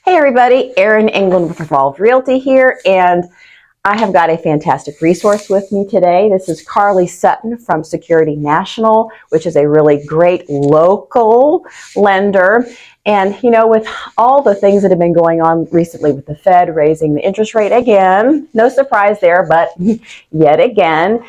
Hey everybody, Erin England with Revolve Realty here, and I have got a fantastic resource with me today. This is Carly Sutton from Security National, which is a really great local lender. And you know, with all the things that have been going on recently with the Fed raising the interest rate again, no surprise there, but yet again,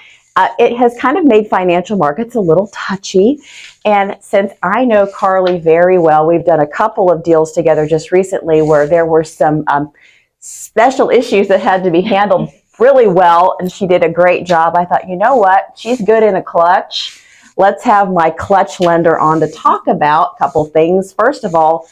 it has kind of made financial markets a little touchy. And since I know Carly very well, we've done a couple of deals together just recently where there were some special issues that had to be handled really well, and she did a great job. I thought, you know what? She's good in a clutch. Let's have my clutch lender on to talk about a couple things. First of all,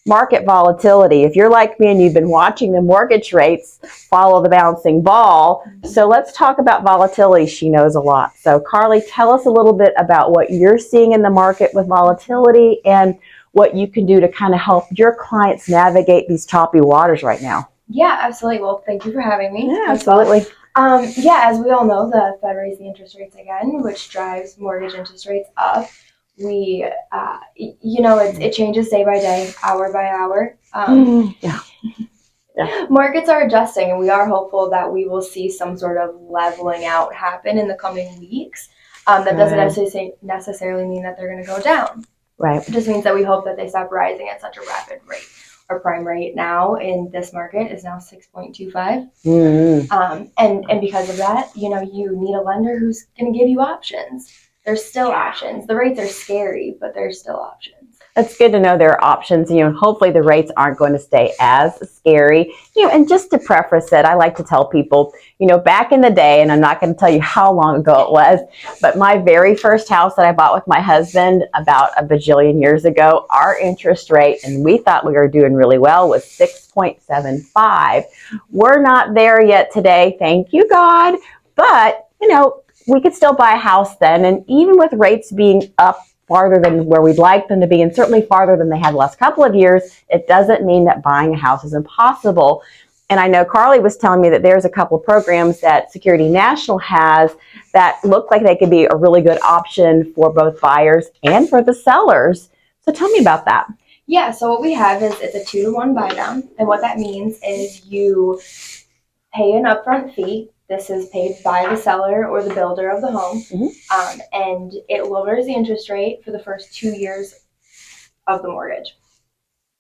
market volatility. If you're like me and you've been watching the mortgage rates follow the bouncing ball, so let's talk about volatility. She knows a lot. So Carly, tell us a little bit about what you're seeing in the market with volatility and what you can do to kind of help your clients navigate these choppy waters right now. Yeah, absolutely. Well, thank you for having me. Yeah, absolutely. As we all know, the Fed raised the interest rates again, which drives mortgage interest rates up. It changes day by day, hour by hour. Markets are adjusting, and we are hopeful that we will see some sort of leveling out happen in the coming weeks. That doesn't necessarily mean that they're going to go down. Right. It just means that we hope that they stop rising at such a rapid rate. Our prime rate now in this market is now 6.25. And because of that, you need a lender who's going to give you options. There's still options. The rates are scary, but there's still options. It's good to know there are options. Hopefully the rates aren't going to stay as scary. And just to preface it, I like to tell people, back in the day, and I'm not going to tell you how long ago it was, but my very first house that I bought with my husband about a bajillion years ago, our interest rate, and we thought we were doing really well, was 6.75. We're not there yet today, thank you God, but we could still buy a house then, and even with rates being up farther than where we'd like them to be, and certainly farther than they had the last couple of years, it doesn't mean that buying a house is impossible. And I know Carly was telling me that there's a couple of programs that Security National has that look like they could be a really good option for both buyers and for the sellers. So tell me about that. Yeah, so what we have is it's a 2-to-1 buy down, and what that means is you pay an upfront fee. This is paid by the seller or the builder of the home, and it lowers the interest rate for the first 2 years of the mortgage.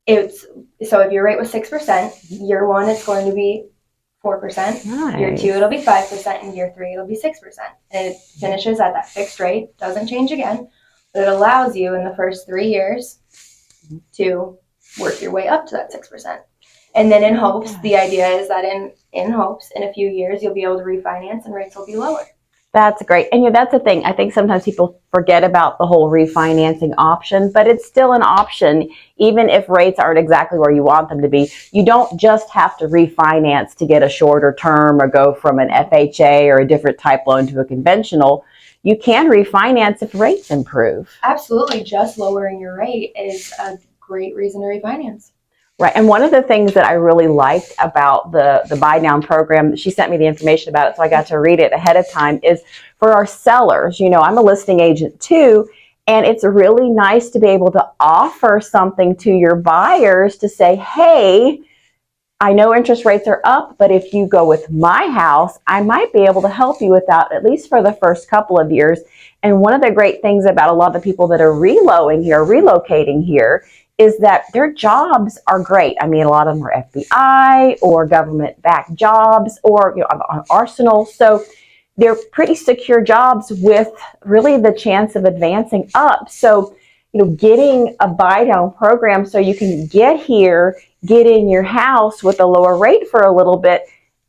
So if your rate was 6%, year one it's going to be 4%. Nice. Year two it'll be 5%, and year three it'll be 6%. And it finishes at that fixed rate, doesn't change again, but it allows you in the first 3 years to work your way up to that 6%. And then in hopes, the idea is that in hopes, in a few years, you'll be able to refinance and rates will be lower. That's great. And that's the thing. I think sometimes people forget about the whole refinancing option, but it's still an option. Even if rates aren't exactly where you want them to be, you don't just have to refinance to get a shorter term or go from an FHA or a different type loan to a conventional. You can refinance if rates improve. Absolutely. Just lowering your rate is a great reason to refinance. Right. And one of the things that I really liked about the buy down program, she sent me the information about it, so I got to read it ahead of time, is for our sellers. I'm a listing agent too, and it's really nice to be able to offer something to your buyers to say, hey, I know interest rates are up, but if you go with my house, I might be able to help you with that, at least for the first couple of years. And one of the great things about a lot of the people that are relocating here, is that their jobs are great. I mean, a lot of them are FBI or government-backed jobs or on Arsenal. So they're pretty secure jobs with really the chance of advancing up. So, getting a buy-down program so you can get here, get in your house with a lower rate for a little bit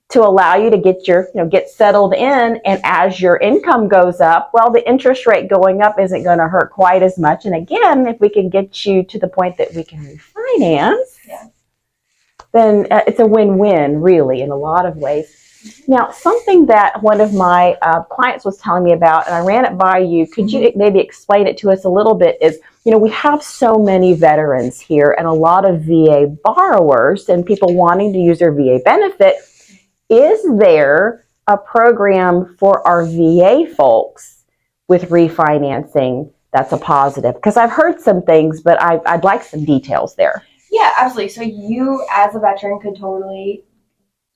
to allow you to get get settled in, and as your income goes up, well, the interest rate going up isn't going to hurt quite as much. And again, if we can get you to the point that we can refinance, then it's a win-win, really, in a lot of ways. Now, something that one of my clients was telling me about, and I ran it by you, could you maybe explain it to us a little bit, is, we have so many veterans here and a lot of VA borrowers and people wanting to use their VA benefit. Is there a program for our VA folks with refinancing that's a positive? Because I've heard some things, but I'd like some details there. Yeah, absolutely. So you, as a veteran, could totally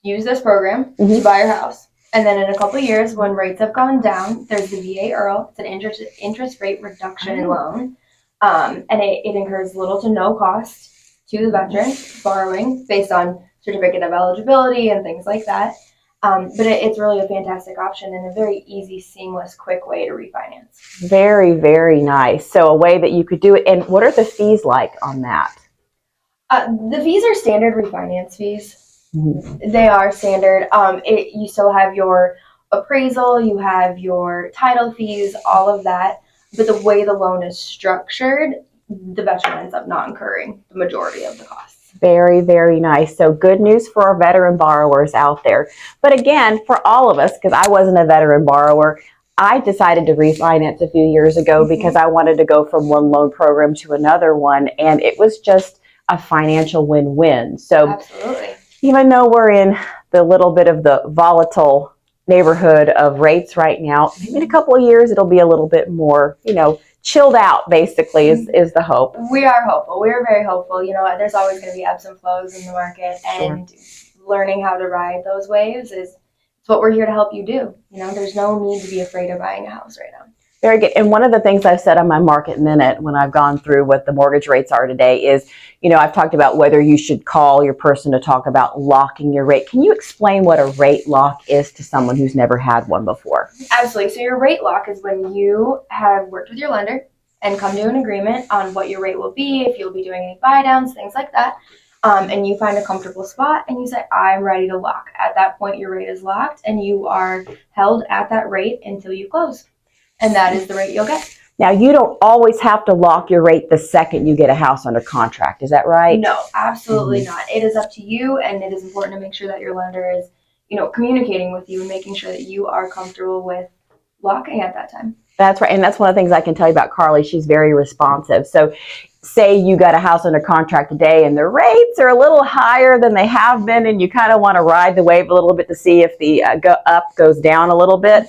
use this program to Mhm. buy your house. And then in a couple of years, when rates have gone down, there's the VA IRRRL. It's an interest rate reduction in loan. And it incurs little to no cost to the veteran borrowing based on certificate of eligibility and things like that. But it's really a fantastic option and a very easy, seamless, quick way to refinance. Very, very nice. So a way that you could do it. And what are the fees like on that? The fees are standard refinance fees. Mhm. They are standard. You still have your appraisal, you have your title fees, all of that. But the way the loan is structured, the veteran ends up not incurring the majority of the costs. Very, very nice. So good news for our veteran borrowers out there. But again, for all of us, because I wasn't a veteran borrower, I decided to refinance a few years ago because I wanted to go from one loan program to another one. And it was just a financial win-win. So Absolutely. even though we're in the little bit of the volatile neighborhood of rates right now, maybe in a couple of years it'll be a little bit more, chilled out, basically, is the hope. We are hopeful. We are very hopeful. There's always going to be ebbs and flows in the market, and learning how to ride those waves is what we're here to help you do. There's no need to be afraid of buying a house right now. Very good. And one of the things I've said on my Market Minute when I've gone through what the mortgage rates are today is, I've talked about whether you should call your person to talk about locking your rate. Can you explain what a rate lock is to someone who's never had one before? Absolutely. So your rate lock is when you have worked with your lender and come to an agreement on what your rate will be, if you'll be doing any buy downs, things like that. And you find a comfortable spot and you say, I'm ready to lock. At that point, your rate is locked and you are held at that rate until you close. And that is the rate you'll get. Now, you don't always have to lock your rate the second you get a house under contract. Is that right? No, absolutely not. It is up to you, and it is important to make sure that your lender is, communicating with you and making sure that you are comfortable with locking at that time. That's right. And that's one of the things I can tell you about Carly. She's very responsive. So say you got a house under contract today and the rates are a little higher than they have been, and you kind of want to ride the wave a little bit to see if the up goes down a little bit.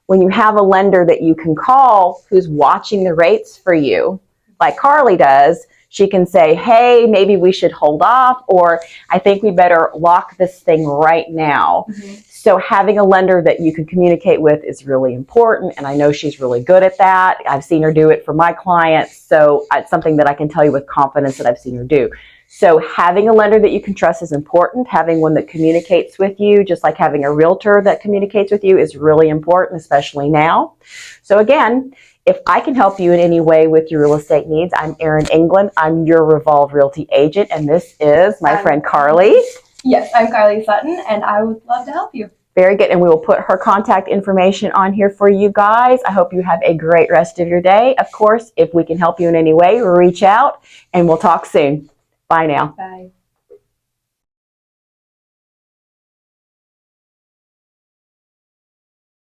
When you have a lender that you can call who's watching the rates for you, like Carly does, she can say, hey, maybe we should hold off, or I think we better lock this thing right now. Mm-hmm. So having a lender that you can communicate with is really important, and I know she's really good at that. I've seen her do it for my clients, so it's something that I can tell you with confidence that I've seen her do. So having a lender that you can trust is important. Having one that communicates with you, just like having a realtor that communicates with you, is really important, especially now. So again, if I can help you in any way with your real estate needs, I'm Erin England. I'm your Revolve Realty agent, and this is my friend Carly. Yes, I'm Carly Sutton, and I would love to help you. Very good, and we will put her contact information on here for you guys. I hope you have a great rest of your day. Of course, if we can help you in any way, reach out, and we'll talk soon. Bye now. Bye.